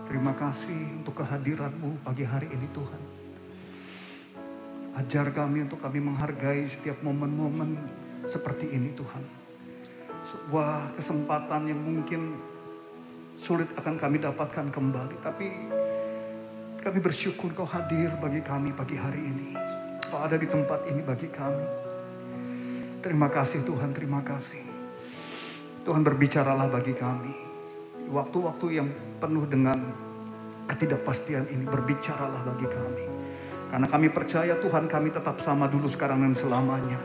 Terima kasih untuk kehadiran-Mu pagi hari ini Tuhan. Ajar kami untuk kami menghargai setiap momen-momen seperti ini Tuhan. Sebuah kesempatan yang mungkin sulit akan kami dapatkan kembali. Tapi kami bersyukur Kau hadir bagi kami pagi hari ini. Kau ada di tempat ini bagi kami. Terima kasih Tuhan, terima kasih. Tuhan berbicaralah bagi kami. Waktu-waktu yang penuh dengan ketidakpastian ini, berbicaralah bagi kami. Karena kami percaya Tuhan kami tetap sama dulu, sekarang, dan selamanya.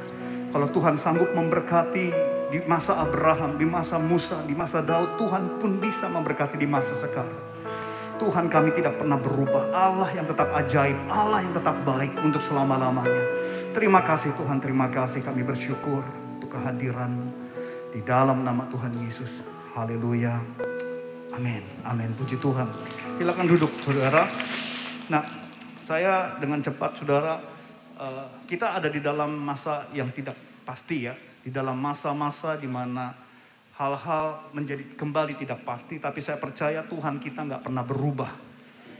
Kalau Tuhan sanggup memberkati di masa Abraham, di masa Musa, di masa Daud, Tuhan pun bisa memberkati di masa sekarang. Tuhan kami tidak pernah berubah. Allah yang tetap ajaib, Allah yang tetap baik untuk selama-lamanya. Terima kasih Tuhan, terima kasih. Kami bersyukur untuk kehadiran-Mu di dalam nama Tuhan Yesus. Haleluya. Amin, amin. Puji Tuhan. Silakan duduk saudara. Nah, saya dengan cepat saudara, kita ada di dalam masa yang tidak pasti ya. Di dalam masa-masa di mana hal-hal menjadi kembali tidak pasti. Tapi saya percaya Tuhan kita nggak pernah berubah.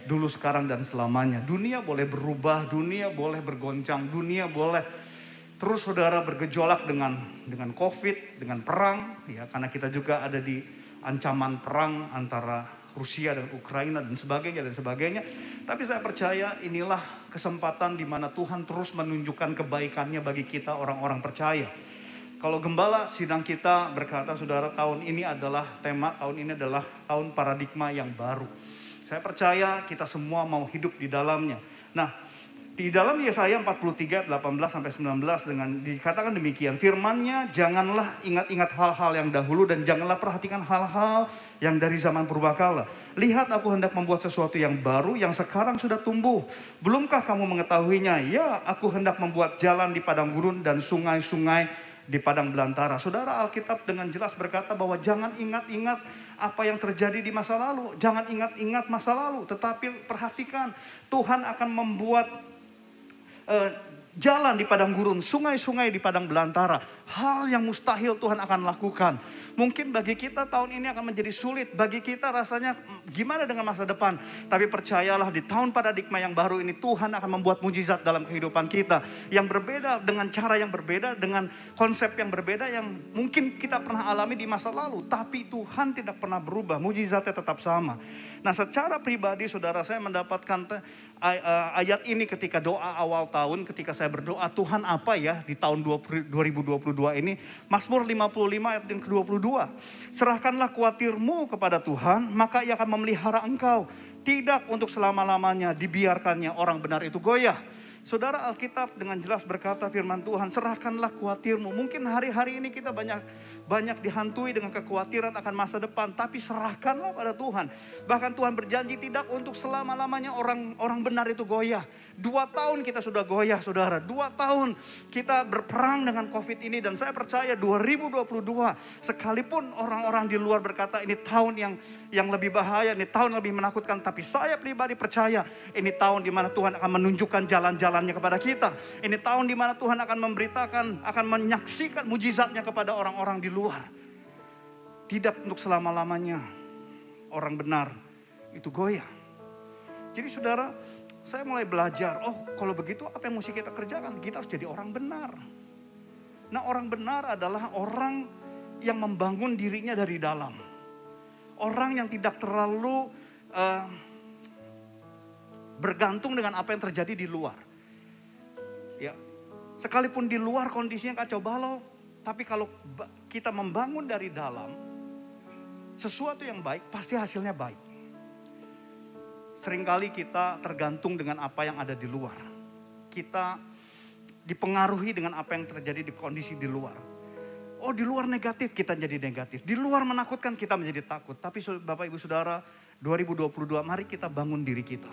Dulu, sekarang, dan selamanya. Dunia boleh berubah, dunia boleh bergoncang, dunia boleh terus saudara bergejolak dengan COVID, dengan perang. Ya, karena kita juga ada di ancaman perang antara Rusia dan Ukraina dan sebagainya. Tapi saya percaya inilah kesempatan di mana Tuhan terus menunjukkan kebaikannya bagi kita orang-orang percaya. Kalau gembala sidang kita berkata, saudara, tahun ini adalah tahun paradigma yang baru. Saya percaya kita semua mau hidup di dalamnya. Nah, di dalam Yesaya 43, 18-19 dengan dikatakan demikian. Firman-Nya, janganlah ingat-ingat hal-hal yang dahulu dan janganlah perhatikan hal-hal yang dari zaman purbakala. Lihat, aku hendak membuat sesuatu yang baru yang sekarang sudah tumbuh. Belumkah kamu mengetahuinya? Ya, aku hendak membuat jalan di padang gurun dan sungai-sungai di padang belantara. Saudara, Alkitab dengan jelas berkata bahwa jangan ingat-ingat apa yang terjadi di masa lalu. Jangan ingat-ingat masa lalu, tetapi perhatikan Tuhan akan membuat jalan di padang gurun, sungai-sungai di padang belantara. Hal yang mustahil Tuhan akan lakukan. Mungkin bagi kita tahun ini akan menjadi sulit. Bagi kita rasanya gimana dengan masa depan. Tapi percayalah, di tahun paradigma yang baru ini Tuhan akan membuat mujizat dalam kehidupan kita. Yang berbeda, dengan cara yang berbeda, dengan konsep yang berbeda yang mungkin kita pernah alami di masa lalu. Tapi Tuhan tidak pernah berubah, mujizatnya tetap sama. Nah, secara pribadi saudara, saya mendapatkan ayat ini ketika doa awal tahun, ketika saya berdoa, Tuhan apa ya di tahun 2022 ini. Mazmur 55 ayat yang ke-22. Serahkanlah khawatirmu kepada Tuhan, maka Ia akan memelihara engkau. Tidak untuk selama-lamanya dibiarkannya orang benar itu goyah. Saudara, Alkitab dengan jelas berkata, firman Tuhan, serahkanlah khawatirmu. Mungkin hari-hari ini kita banyak dihantui dengan kekhawatiran akan masa depan. Tapi serahkanlah pada Tuhan. Bahkan Tuhan berjanji tidak untuk selama-lamanya orang benar itu goyah. 2 tahun kita sudah goyah saudara. 2 tahun kita berperang dengan COVID ini. Dan saya percaya 2022 sekalipun orang-orang di luar berkata ini tahun yang lebih bahaya, ini tahun lebih menakutkan. Tapi saya pribadi percaya ini tahun di mana Tuhan akan menunjukkan jalan-jalannya kepada kita. Ini tahun di mana Tuhan akan memberitakan, akan menyaksikan mujizatnya kepada orang-orang di luar. Tidak untuk selama-lamanya orang benar itu goyah. Jadi saudara, saya mulai belajar, kalau begitu apa yang mesti kita kerjakan? Kita harus jadi orang benar. Nah, orang benar adalah orang yang membangun dirinya dari dalam. Orang yang tidak terlalu bergantung dengan apa yang terjadi di luar. Ya, sekalipun di luar kondisinya kacau balau, tapi kalau kita membangun dari dalam, sesuatu yang baik pasti hasilnya baik. Seringkali kita tergantung dengan apa yang ada di luar. Kita dipengaruhi dengan apa yang terjadi di kondisi di luar. Di luar negatif kita jadi negatif. Di luar menakutkan kita menjadi takut. Tapi Bapak Ibu Saudara, 2022 mari kita bangun diri kita.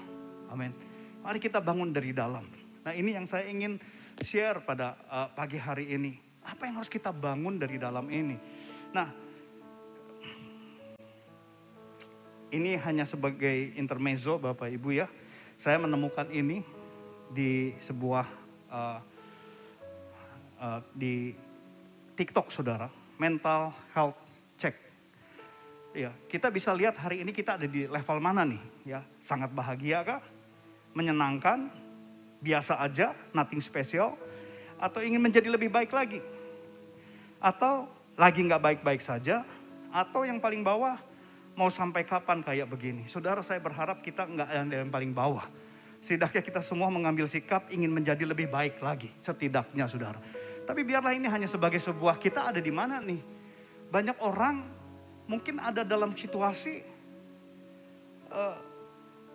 Amin. Mari kita bangun dari dalam. Nah, ini yang saya ingin share pada pagi hari ini. Apa yang harus kita bangun dari dalam ini? Nah, ini hanya sebagai intermezzo Bapak Ibu ya. Saya menemukan ini di sebuah di TikTok saudara. Mental health check. Ya, kita bisa lihat hari ini kita ada di level mana nih, ya. Sangat bahagia kah? Menyenangkan? Biasa aja, nothing special? Atau ingin menjadi lebih baik lagi? Atau lagi nggak baik-baik saja? Atau yang paling bawah, mau sampai kapan kayak begini? Saudara, saya berharap kita nggak ada yang paling bawah. Setidaknya kita semua mengambil sikap ingin menjadi lebih baik lagi, setidaknya saudara. Tapi biarlah ini hanya sebagai sebuah, kita ada di mana nih? Banyak orang mungkin ada dalam situasi,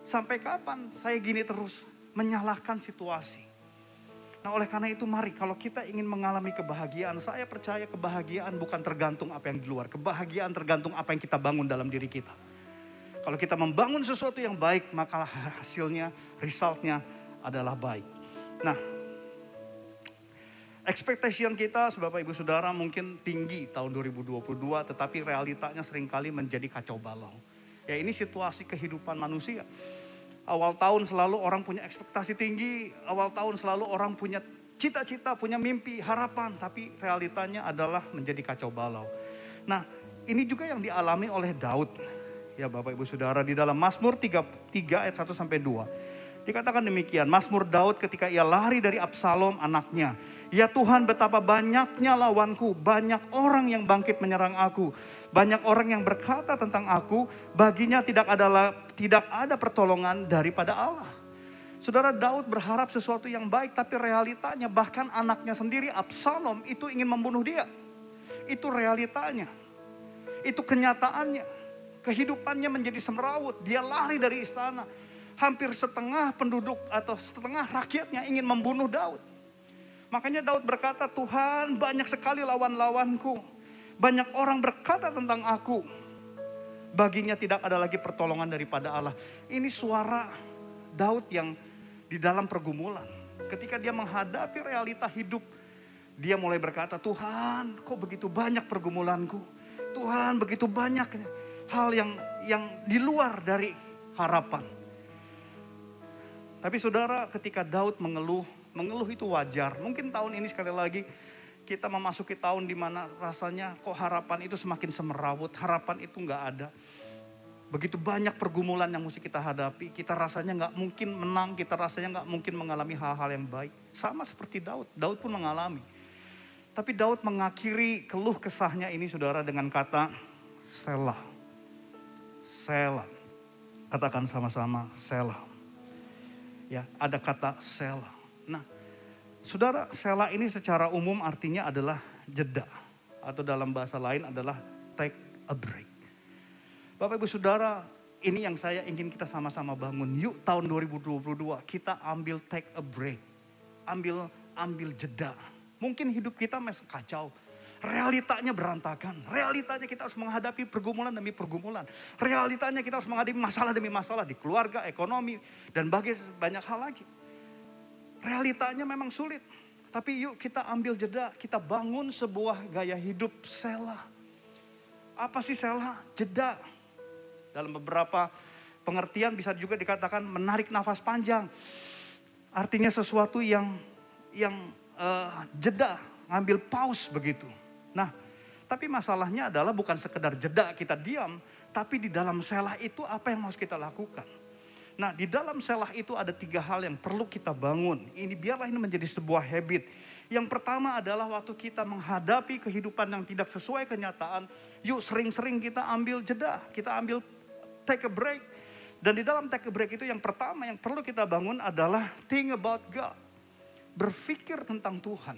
sampai kapan saya gini terus menyalahkan situasi. Nah oleh karena itu mari kalau kita ingin mengalami kebahagiaan, saya percaya kebahagiaan bukan tergantung apa yang di luar. Kebahagiaan tergantung apa yang kita bangun dalam diri kita. Kalau kita membangun sesuatu yang baik, maka hasilnya, resultnya adalah baik. Nah, expectation kita Bapak Ibu Saudara mungkin tinggi tahun 2022, tetapi realitanya seringkali menjadi kacau balau. Ya ini situasi kehidupan manusia. Awal tahun selalu orang punya ekspektasi tinggi, awal tahun selalu orang punya cita-cita, punya mimpi, harapan, tapi realitanya adalah menjadi kacau balau. Nah ini juga yang dialami oleh Daud. Ya Bapak Ibu Saudara, di dalam Mazmur 3 ayat 1 sampai 2. Dikatakan demikian, Mazmur Daud ketika ia lari dari Absalom anaknya. Ya Tuhan, betapa banyaknya lawanku, banyak orang yang bangkit menyerang aku. Banyak orang yang berkata tentang aku, baginya tidak ada pertolongan daripada Allah. Saudara, Daud berharap sesuatu yang baik, tapi realitanya bahkan anaknya sendiri Absalom itu ingin membunuh dia. Itu realitanya. Itu kenyataannya. Kehidupannya menjadi semrawut, dia lari dari istana. Hampir setengah penduduk atau setengah rakyatnya ingin membunuh Daud. Makanya Daud berkata, Tuhan banyak sekali lawan-lawanku. Banyak orang berkata tentang aku. Baginya tidak ada lagi pertolongan daripada Allah. Ini suara Daud yang di dalam pergumulan. Ketika dia menghadapi realita hidup. Dia mulai berkata, Tuhan kok begitu banyak pergumulanku. Tuhan begitu banyak hal yang di luar dari harapan. Tapi saudara, ketika Daud mengeluh itu wajar. Mungkin tahun ini sekali lagi kita memasuki tahun di mana rasanya kok harapan itu semakin semerawut, harapan itu nggak ada. Begitu banyak pergumulan yang mesti kita hadapi, kita rasanya nggak mungkin menang, kita rasanya nggak mungkin mengalami hal-hal yang baik. Sama seperti Daud pun mengalami. Tapi Daud mengakhiri keluh kesahnya ini saudara dengan kata Selah. Selah. Katakan sama-sama Selah. Ya, ada kata Selah. Nah, saudara, Selah ini secara umum artinya adalah jeda. Atau dalam bahasa lain adalah take a break. Bapak Ibu Saudara, ini yang saya ingin kita sama-sama bangun. Yuk tahun 2022 kita ambil take a break. Ambil jeda. Mungkin hidup kita masih kacau. Realitanya berantakan. Realitanya kita harus menghadapi pergumulan demi pergumulan. Realitanya kita harus menghadapi masalah demi masalah di keluarga, ekonomi, dan banyak hal lagi. Realitanya memang sulit. Tapi yuk kita ambil jeda, kita bangun sebuah gaya hidup Selah. Apa sih Selah? Jeda. Dalam beberapa pengertian bisa juga dikatakan menarik nafas panjang. Artinya sesuatu yang jeda, ngambil pause begitu. Nah, tapi masalahnya adalah bukan sekedar jeda kita diam, tapi di dalam Selah itu apa yang harus kita lakukan. Nah, di dalam Selah itu ada 3 hal yang perlu kita bangun. Biarlah ini menjadi sebuah habit. Yang pertama adalah waktu kita menghadapi kehidupan yang tidak sesuai kenyataan, yuk sering-sering kita ambil jeda, kita ambil take a break. Dan di dalam take a break itu yang pertama yang perlu kita bangun adalah think about God. Berpikir tentang Tuhan.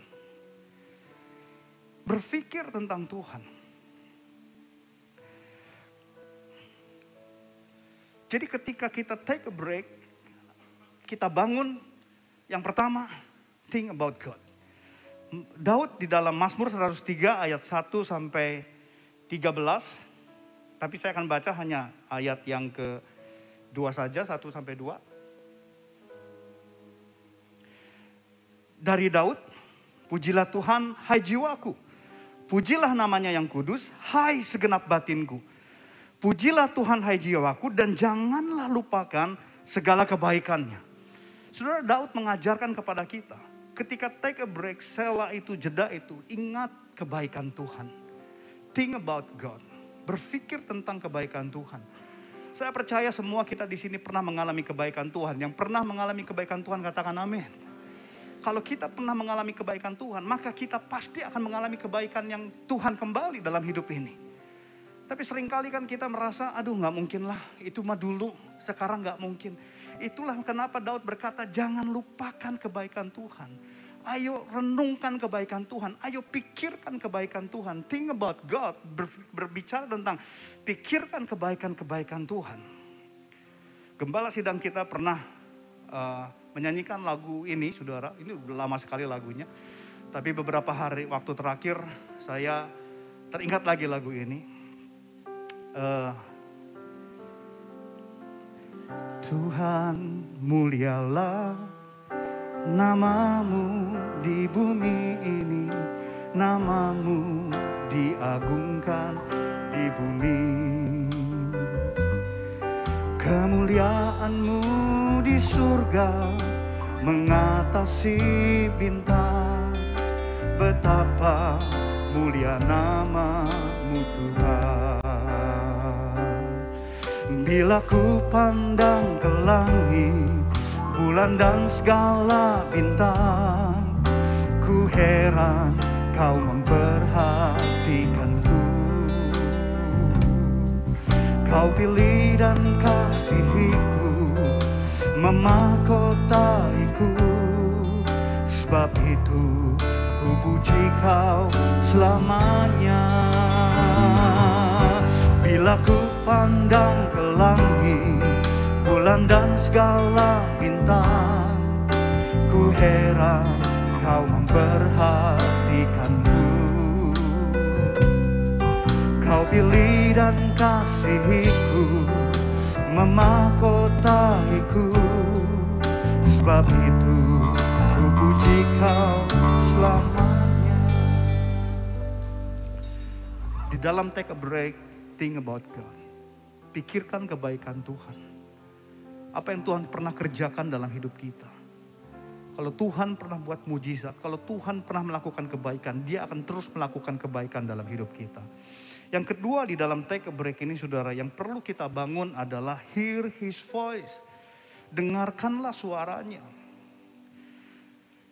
Berpikir tentang Tuhan. Jadi ketika kita take a break, kita bangun, yang pertama, think about God. Daud di dalam Mazmur 103 ayat 1 sampai 13, tapi saya akan baca hanya ayat yang ke-2 saja, 1 sampai 2. Dari Daud, pujilah Tuhan, hai jiwaku. Pujilah namanya yang kudus, hai segenap batinku. Pujilah Tuhan hai jiwaku dan janganlah lupakan segala kebaikannya. Saudara, Daud mengajarkan kepada kita, ketika take a break, Selah itu, jeda itu, ingat kebaikan Tuhan. Think about God. Berpikir tentang kebaikan Tuhan. Saya percaya semua kita di sini pernah mengalami kebaikan Tuhan. Yang pernah mengalami kebaikan Tuhan katakan amin. Kalau kita pernah mengalami kebaikan Tuhan, maka kita pasti akan mengalami kebaikan yang Tuhan kembali dalam hidup ini. Tapi seringkali kan kita merasa, aduh gak mungkin lah, itu mah dulu, sekarang gak mungkin. Itulah kenapa Daud berkata, jangan lupakan kebaikan Tuhan. Ayo renungkan kebaikan Tuhan, ayo pikirkan kebaikan Tuhan. Think about God, berbicara tentang pikirkan kebaikan-kebaikan Tuhan. Gembala sidang kita pernah menyanyikan lagu ini, saudara. Ini udah lama sekali lagunya. Tapi beberapa hari waktu terakhir saya teringat lagi lagu ini. Tuhan mulialah namamu di bumi ini, namamu diagungkan di bumi. Kemuliaanmu di surga mengatasi bintang. Betapa mulia namamu Tuhan. Bila ku pandang ke langit, bulan dan segala bintang, ku heran kau memperhatikanku. Kau pilih dan kasihiku, memahkotaiku. Sebab itu ku puji kau selamanya. Bila ku pandang ke langit, bulan dan segala bintang, ku heran kau memperhatikanku. Kau pilih dan kasihiku, memahkotaiku. Sebab itu ku puji kau selamanya. Di dalam take a break, think about God. Pikirkan kebaikan Tuhan. Apa yang Tuhan pernah kerjakan dalam hidup kita. Kalau Tuhan pernah buat mujizat, kalau Tuhan pernah melakukan kebaikan, Dia akan terus melakukan kebaikan dalam hidup kita. Yang kedua di dalam take a break ini saudara, yang perlu kita bangun adalah hear His voice. Dengarkanlah suaranya.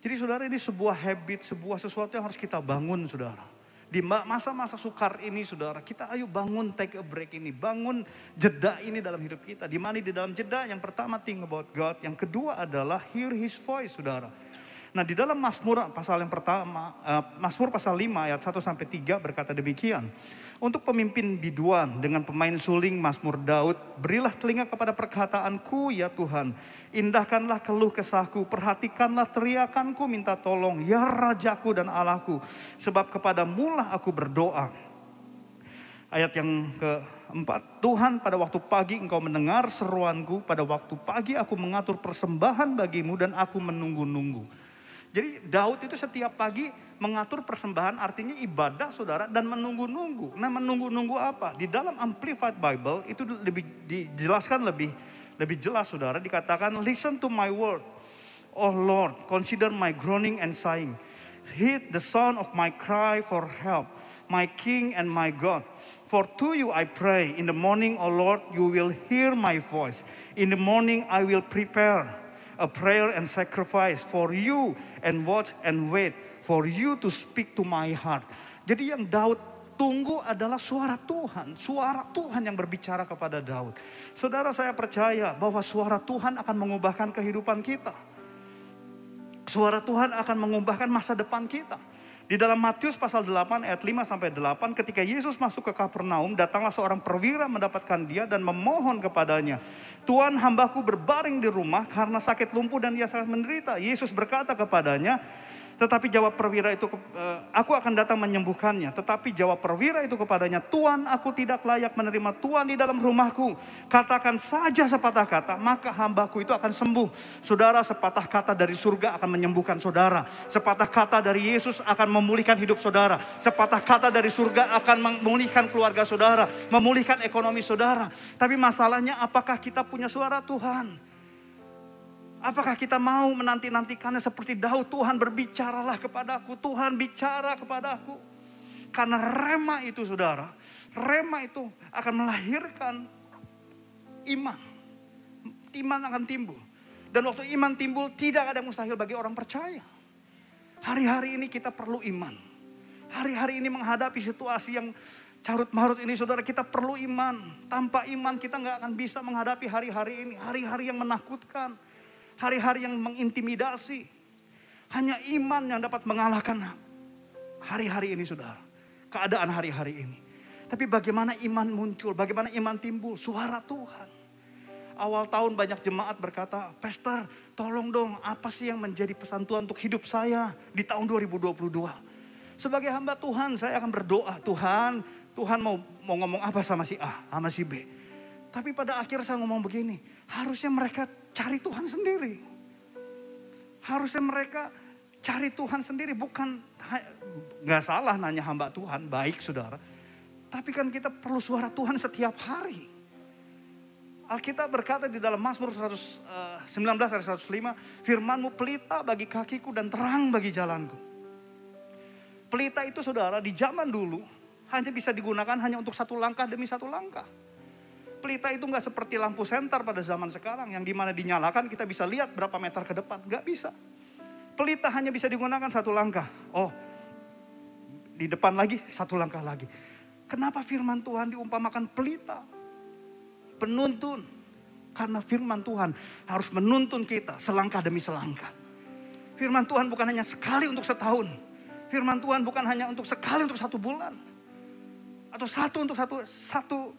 Jadi saudara, ini sebuah habit, sebuah sesuatu yang harus kita bangun saudara. Di masa-masa sukar ini saudara, kita ayo bangun take a break ini. Bangun jeda ini dalam hidup kita. Di mana di dalam jeda, yang pertama think about God. Yang kedua adalah hear His voice saudara. Nah di dalam Mazmur pasal yang pertama, Mazmur pasal 5 ayat 1-3 berkata demikian. Untuk pemimpin biduan dengan pemain suling Mazmur Daud, berilah telinga kepada perkataanku ya Tuhan. Indahkanlah keluh kesahku, perhatikanlah teriakanku minta tolong ya Rajaku dan Allahku. Sebab kepadamulah aku berdoa. Ayat yang keempat, Tuhan pada waktu pagi engkau mendengar seruanku, pada waktu pagi aku mengatur persembahan bagimu dan aku menunggu-nunggu. Jadi Daud itu setiap pagi mengatur persembahan, artinya ibadah saudara, dan menunggu-nunggu. Nah menunggu-nunggu apa? Di dalam Amplified Bible itu lebih dijelaskan lebih jelas saudara, dikatakan listen to my word, oh Lord, consider my groaning and sighing. Heed the sound of my cry for help, my King and my God. For to you I pray, in the morning, O Lord, you will hear my voice. In the morning I will prepare a prayer and sacrifice for you and watch and wait for you to speak to my heart. Jadi yang Daud tunggu adalah suara Tuhan yang berbicara kepada Daud. Saudara, saya percaya bahwa suara Tuhan akan mengubahkan kehidupan kita. Suara Tuhan akan mengubahkan masa depan kita. Di dalam Matius pasal 8 ayat 5-8, ketika Yesus masuk ke Kapernaum, datanglah seorang perwira mendapatkan dia dan memohon kepadanya, Tuhan, hambaku berbaring di rumah karena sakit lumpuh dan ia sangat menderita. Yesus berkata kepadanya, tetapi jawab perwira itu, aku akan datang menyembuhkannya. Tetapi jawab perwira itu kepadanya, Tuhan, aku tidak layak menerima Tuhan di dalam rumahku. Katakan saja sepatah kata, maka hambaku itu akan sembuh. Saudara, sepatah kata dari surga akan menyembuhkan saudara. Sepatah kata dari Yesus akan memulihkan hidup saudara. Sepatah kata dari surga akan memulihkan keluarga saudara, memulihkan ekonomi saudara. Tapi masalahnya, apakah kita punya suara Tuhan? Apakah kita mau menanti-nantikannya seperti Daud? Tuhan berbicaralah kepadaku, Tuhan bicara kepadaku. Karena rema itu saudara, Rema itu akan melahirkan iman. Iman akan timbul. Dan waktu iman timbul, tidak ada yang mustahil bagi orang percaya. Hari-hari ini kita perlu iman. Hari-hari ini menghadapi situasi yang carut marut ini, saudara, kita perlu iman. Tanpa iman kita nggak akan bisa menghadapi hari-hari ini. Hari-hari yang menakutkan. Hari-hari yang mengintimidasi. Hanya iman yang dapat mengalahkan hari-hari ini, saudara. Keadaan hari-hari ini. Tapi bagaimana iman muncul? Bagaimana iman timbul? Suara Tuhan. Awal tahun banyak jemaat berkata, Pastor, tolong dong, apa sih yang menjadi pesan Tuhan untuk hidup saya di tahun 2022? Sebagai hamba Tuhan, saya akan berdoa, Tuhan mau ngomong apa sama si A, sama si B. Tapi pada akhir saya ngomong begini, harusnya mereka cari Tuhan sendiri. Harusnya mereka cari Tuhan sendiri, bukan, gak salah nanya hamba Tuhan, baik saudara. Tapi kan kita perlu suara Tuhan setiap hari. Alkitab berkata di dalam Mazmur 19 ayat 105, firman-Mu pelita bagi kakiku dan terang bagi jalanku. Pelita itu saudara di zaman dulu hanya bisa digunakan hanya untuk satu langkah demi satu langkah. Pelita itu gak seperti lampu senter pada zaman sekarang yang dimana dinyalakan kita bisa lihat berapa meter ke depan. Gak bisa. Pelita hanya bisa digunakan satu langkah. Oh, di depan lagi satu langkah lagi. Kenapa firman Tuhan diumpamakan pelita? Penuntun. Karena firman Tuhan harus menuntun kita selangkah demi selangkah. Firman Tuhan bukan hanya sekali untuk setahun. Firman Tuhan bukan hanya untuk sekali untuk satu bulan. Atau satu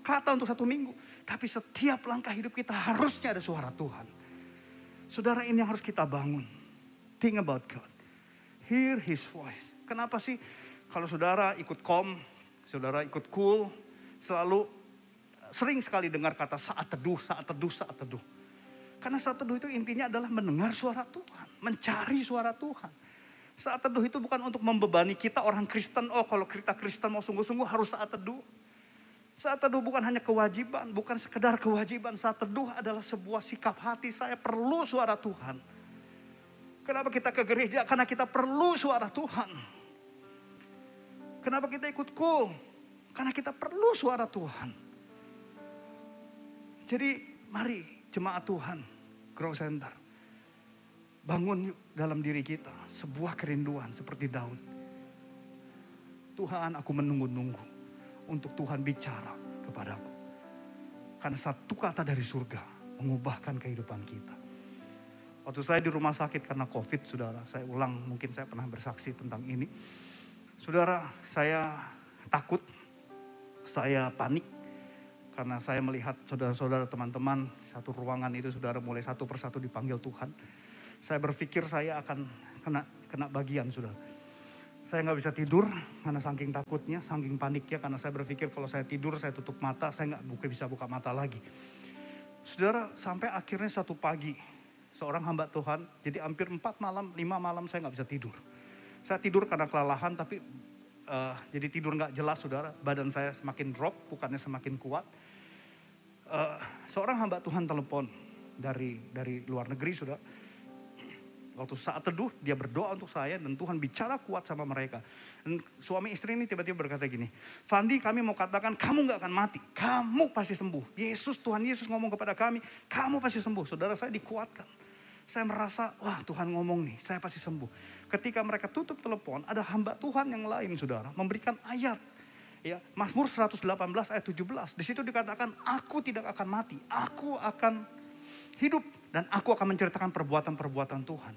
kata untuk satu minggu. Tapi setiap langkah hidup kita harusnya ada suara Tuhan. Saudara, ini yang harus kita bangun. Think about God. Hear His voice. Kenapa sih kalau saudara ikut saudara ikut cool, sering sekali dengar kata saat teduh, saat teduh, saat teduh. Karena saat teduh itu intinya adalah mendengar suara Tuhan, mencari suara Tuhan. Saat teduh itu bukan untuk membebani kita orang Kristen, oh kalau kita Kristen mau sungguh-sungguh harus saat teduh. Saat teduh bukan hanya kewajiban, bukan sekedar kewajiban. Saat teduh adalah sebuah sikap hati, saya perlu suara Tuhan. Kenapa kita ke gereja? Karena kita perlu suara Tuhan. Kenapa kita ikut cool? Karena kita perlu suara Tuhan. Jadi mari jemaat Tuhan, Grow Center. Bangun yuk dalam diri kita sebuah kerinduan seperti Daud. Tuhan, aku menunggu-nunggu untuk Tuhan bicara kepadaku. Karena satu kata dari surga mengubahkan kehidupan kita. Waktu saya di rumah sakit karena COVID, saudara, saya ulang, mungkin saya pernah bersaksi tentang ini. Saudara, saya takut, saya panik. Karena saya melihat saudara-saudara teman-teman satu ruangan itu saudara mulai satu persatu dipanggil Tuhan. Saya berpikir saya akan kena bagian saudara. Saya nggak bisa tidur karena saking takutnya, saking paniknya. Karena saya berpikir kalau saya tidur saya tutup mata, saya nggak bisa buka mata lagi. Saudara, sampai akhirnya satu pagi seorang hamba Tuhan, jadi hampir 5 malam saya nggak bisa tidur. Saya tidur karena kelelahan tapi jadi tidur nggak jelas saudara, badan saya semakin drop, bukannya semakin kuat. Seorang hamba Tuhan telepon dari luar negeri saudara. Waktu saat teduh dia berdoa untuk saya dan Tuhan bicara kuat sama mereka. Dan suami istri ini tiba-tiba berkata gini, Fandi, kami mau katakan kamu nggak akan mati, kamu pasti sembuh. Tuhan Yesus ngomong kepada kami, kamu pasti sembuh. Saudara, saya dikuatkan. Saya merasa, wah Tuhan ngomong nih, saya pasti sembuh. Ketika mereka tutup telepon, ada hamba Tuhan yang lain saudara, memberikan ayat. Ya, Mazmur 118 ayat 17. Di situ dikatakan, aku tidak akan mati, aku akan hidup. Dan aku akan menceritakan perbuatan-perbuatan Tuhan.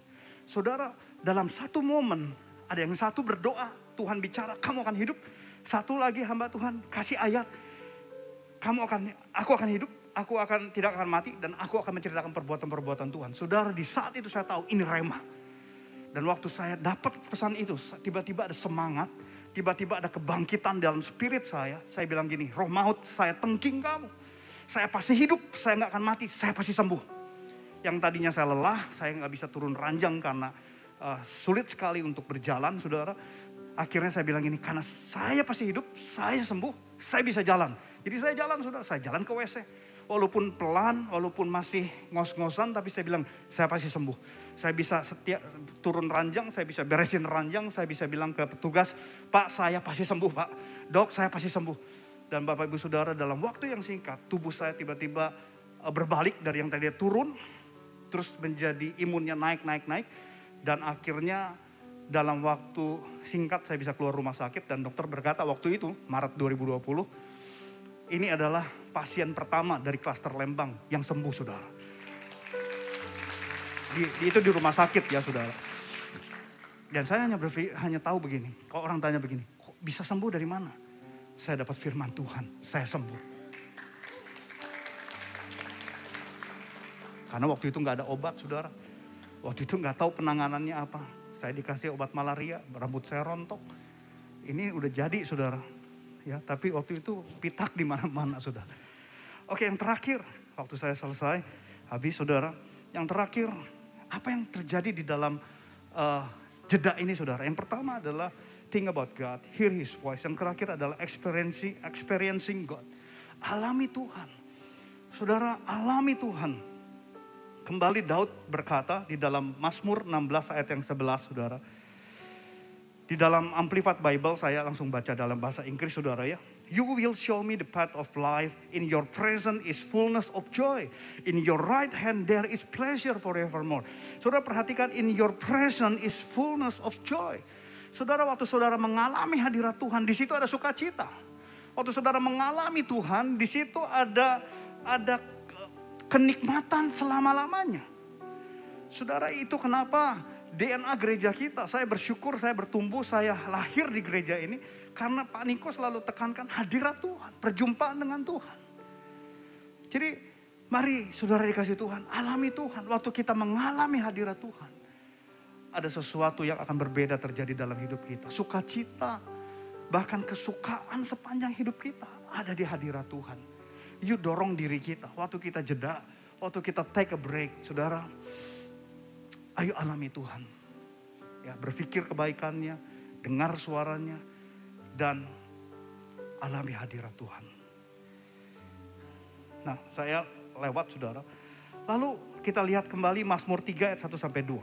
Saudara, dalam satu momen, ada yang satu berdoa, Tuhan bicara, kamu akan hidup. Satu lagi hamba Tuhan kasih ayat, aku akan hidup. Aku tidak akan mati dan aku akan menceritakan perbuatan-perbuatan Tuhan. Saudara, di saat itu saya tahu ini rema. Dan waktu saya dapat pesan itu, tiba-tiba ada semangat, tiba-tiba ada kebangkitan dalam spirit saya. Saya bilang gini, roh maut saya tengking kamu. Saya pasti hidup, saya gak akan mati, saya pasti sembuh. Yang tadinya saya lelah, saya gak bisa turun ranjang karena sulit sekali untuk berjalan saudara. Akhirnya saya bilang gini, karena saya pasti hidup, saya sembuh, saya bisa jalan. Jadi saya jalan saudara, saya jalan ke WC. Walaupun pelan, walaupun masih ngos-ngosan, tapi saya bilang saya pasti sembuh. Saya bisa turun ranjang, saya bisa beresin ranjang, saya bisa bilang ke petugas, Pak saya pasti sembuh Pak, Dok saya pasti sembuh. Dan Bapak Ibu Saudara, dalam waktu yang singkat, tubuh saya tiba-tiba berbalik dari yang tadi turun, terus menjadi imunnya naik. Dan akhirnya dalam waktu singkat saya bisa keluar rumah sakit. Dan dokter berkata waktu itu, Maret 2020, ini adalah pasien pertama dari klaster Lembang yang sembuh, saudara. Itu di rumah sakit ya, saudara. Dan saya hanya tahu begini, kalau orang tanya begini, kok bisa sembuh dari mana? Saya dapat firman Tuhan, saya sembuh. Karena waktu itu nggak ada obat, saudara. Waktu itu nggak tahu penanganannya apa. Saya dikasih obat malaria, rambut saya rontok. Ini udah jadi, saudara. Ya, tapi waktu itu pitak di mana-mana, saudara. Oke, yang terakhir, waktu saya selesai, habis, saudara. Yang terakhir, apa yang terjadi di dalam jeda ini, saudara? Yang pertama adalah think about God, hear His voice. Yang terakhir adalah experiencing God. Alami Tuhan. Saudara, alami Tuhan. Kembali Daud berkata di dalam Mazmur 16 ayat yang 11, saudara. Di dalam Amplified Bible, saya langsung baca dalam bahasa Inggris, saudara ya. You will show me the path of life. In your presence is fullness of joy. In your right hand there is pleasure forevermore. Saudara perhatikan, in your presence is fullness of joy. Saudara, waktu saudara mengalami hadirat Tuhan, di situ ada sukacita. Waktu saudara mengalami Tuhan, di situ ada kenikmatan selama-lamanya. Saudara, itu kenapa DNA gereja kita, saya bersyukur, saya bertumbuh, saya lahir di gereja ini. Karena Pak Niko selalu tekankan hadirat Tuhan, perjumpaan dengan Tuhan. Jadi mari saudara dikasih Tuhan, alami Tuhan. Waktu kita mengalami hadirat Tuhan, ada sesuatu yang akan berbeda terjadi dalam hidup kita. Sukacita, bahkan kesukaan sepanjang hidup kita ada di hadirat Tuhan. Yuk dorong diri kita, waktu kita jeda, waktu kita take a break, saudara. Ayo alami Tuhan. Ya, berpikir kebaikannya, dengar suaranya, dan alami hadirat Tuhan. Nah, saya lewat, saudara. Lalu kita lihat kembali Mazmur 3 ayat 1-2.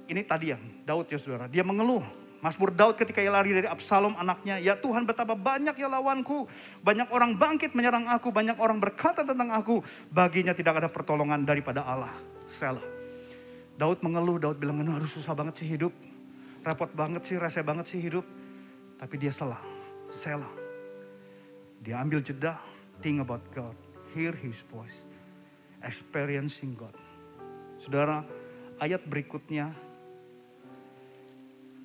Ini tadi yang Daud ya, saudara. Dia mengeluh. Mazmur Daud ketika ia lari dari Absalom anaknya. Ya Tuhan, betapa banyak ya lawanku. Banyak orang bangkit menyerang aku. Banyak orang berkata tentang aku. Baginya tidak ada pertolongan daripada Allah. Selah. Daud mengeluh. Daud bilang, aduh susah banget sih hidup. Repot banget sih, rese banget sih hidup. Tapi dia selah. Dia ambil jeda. Think about God. Hear His voice. Experiencing God. Saudara, ayat berikutnya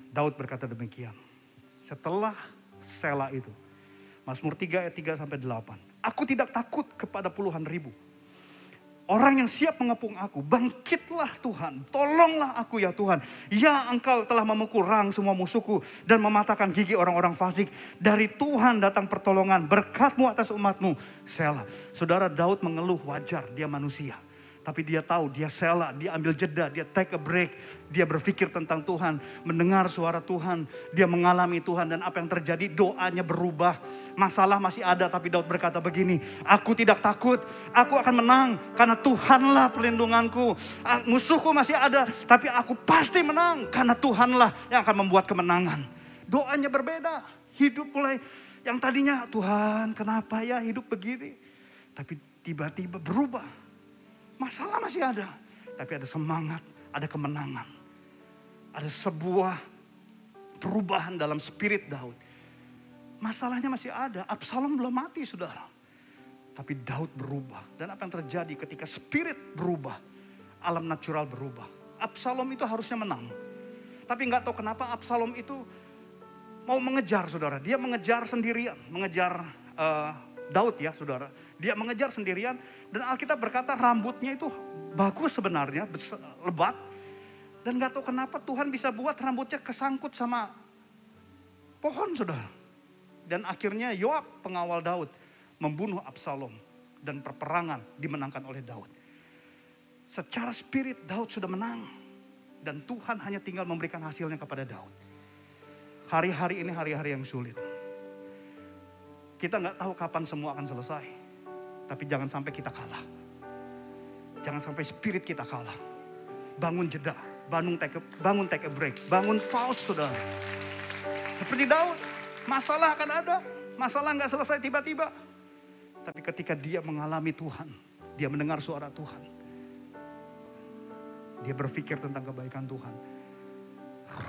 Daud berkata demikian. Setelah selah itu. Mazmur 3 ayat 3-8. Aku tidak takut kepada puluhan ribu. Orang yang siap mengepung aku. Bangkitlah Tuhan. Tolonglah aku ya Tuhan. Ya Engkau telah memukul rang semua musuhku. Dan mematahkan gigi orang-orang fasik. Dari Tuhan datang pertolongan. Berkat-Mu atas umat-Mu. Selah. Saudara, Daud mengeluh, wajar, dia manusia. Tapi dia tahu, dia selah, dia ambil jeda, dia take a break. Dia berpikir tentang Tuhan, mendengar suara Tuhan. Dia mengalami Tuhan, dan apa yang terjadi, doanya berubah. Masalah masih ada, tapi Daud berkata begini, aku tidak takut, aku akan menang. Karena Tuhanlah perlindunganku. Musuhku masih ada, tapi aku pasti menang. Karena Tuhanlah yang akan membuat kemenangan. Doanya berbeda, hidup mulai yang tadinya, Tuhan kenapa ya hidup begini. Tapi tiba-tiba berubah. Masalah masih ada, tapi ada semangat, ada kemenangan. Ada sebuah perubahan dalam spirit Daud. Masalahnya masih ada, Absalom belum mati, saudara. Tapi Daud berubah. Dan apa yang terjadi ketika spirit berubah, alam natural berubah. Absalom itu harusnya menang. Tapi gak tahu kenapa Absalom itu mau mengejar, saudara. Dia mengejar sendirian, mengejar Daud ya, saudara. Dia mengejar sendirian. Dan Alkitab berkata rambutnya itu bagus sebenarnya, lebat. Dan gak tahu kenapa Tuhan bisa buat rambutnya kesangkut sama pohon, saudara. Dan akhirnya Yoab, pengawal Daud, membunuh Absalom. Dan perperangan dimenangkan oleh Daud. Secara spirit Daud sudah menang. Dan Tuhan hanya tinggal memberikan hasilnya kepada Daud. Hari-hari ini hari-hari yang sulit. Kita gak tahu kapan semua akan selesai. Tapi jangan sampai kita kalah. Jangan sampai spirit kita kalah. Bangun jeda, bangun take a break, bangun pause, saudara. Seperti Daud, Masalah akan ada. Masalah nggak selesai tiba-tiba. Tapi ketika dia mengalami Tuhan, dia mendengar suara Tuhan, dia berpikir tentang kebaikan Tuhan,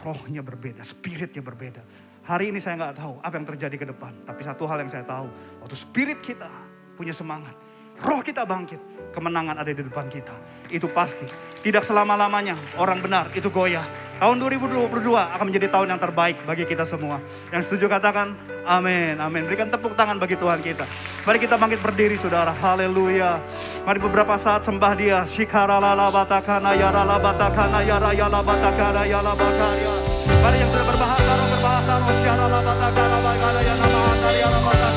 rohnya berbeda, spiritnya berbeda. Hari ini saya nggak tahu apa yang terjadi ke depan. Tapi satu hal yang saya tahu, waktu spirit kita punya semangat, roh kita bangkit, kemenangan ada di depan kita. Itu pasti. Tidak selama-lamanya orang benar itu goyah. Tahun 2022 akan menjadi tahun yang terbaik bagi kita semua. Yang setuju katakan amin, amin. Berikan tepuk tangan bagi Tuhan kita. Mari kita bangkit berdiri saudara, haleluya. Mari beberapa saat sembah dia. Shikaralalabatakana yaralabatakana yarayalabatakana yalabakarya. Mari yang sudah berbahasa roh, syaralabatakana yaralabatakana.